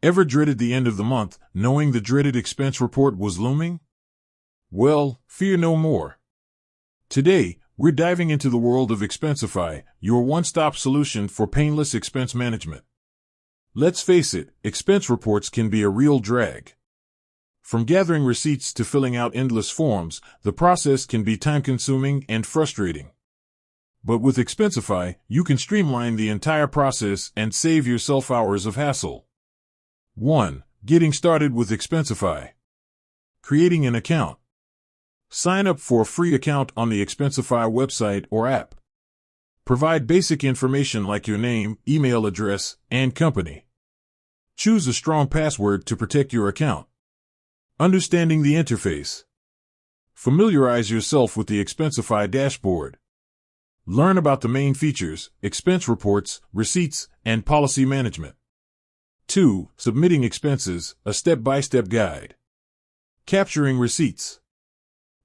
Ever dreaded the end of the month, knowing the dreaded expense report was looming? Well, fear no more. Today, we're diving into the world of Expensify, your one-stop solution for painless expense management. Let's face it, expense reports can be a real drag. From gathering receipts to filling out endless forms, the process can be time-consuming and frustrating. But with Expensify, you can streamline the entire process and save yourself hours of hassle. 1. Getting started with Expensify. Creating an account. Sign up for a free account on the Expensify website or app. Provide basic information like your name, email address, and company. Choose a strong password to protect your account. Understanding the interface. Familiarize yourself with the Expensify dashboard. Learn about the main features, expense reports, receipts, and policy management. 2. Submitting expenses, a step-by-step guide. Capturing receipts.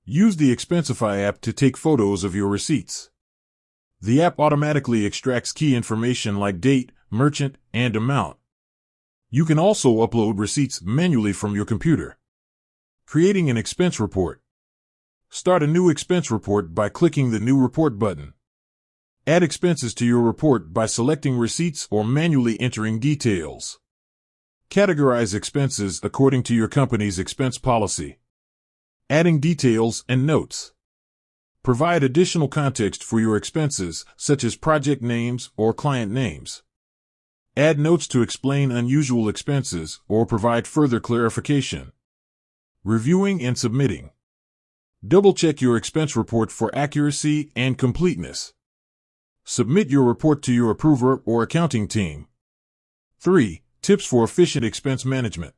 Use the Expensify app to take photos of your receipts. The app automatically extracts key information like date, merchant, and amount. You can also upload receipts manually from your computer. Creating an expense report. Start a new expense report by clicking the New Report button. Add expenses to your report by selecting receipts or manually entering details. Categorize expenses according to your company's expense policy. Adding details and notes. Provide additional context for your expenses, such as project names or client names. Add notes to explain unusual expenses or provide further clarification. Reviewing and submitting. Double-check your expense report for accuracy and completeness. Submit your report to your approver or accounting team. 3. Tips for efficient expense management.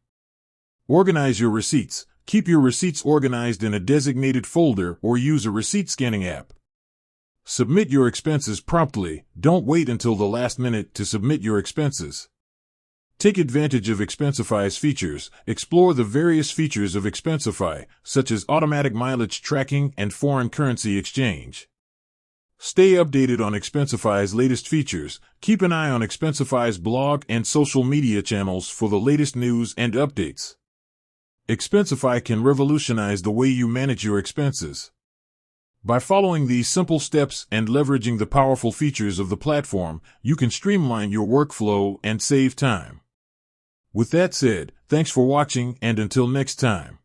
Organize your receipts. Keep your receipts organized in a designated folder or use a receipt scanning app. Submit your expenses promptly. Don't wait until the last minute to submit your expenses. Take advantage of Expensify's features. Explore the various features of Expensify, such as automatic mileage tracking and foreign currency exchange. Stay updated on Expensify's latest features. Keep an eye on Expensify's blog and social media channels for the latest news and updates. Expensify can revolutionize the way you manage your expenses. By following these simple steps and leveraging the powerful features of the platform, you can streamline your workflow and save time. With that said, thanks for watching, and until next time.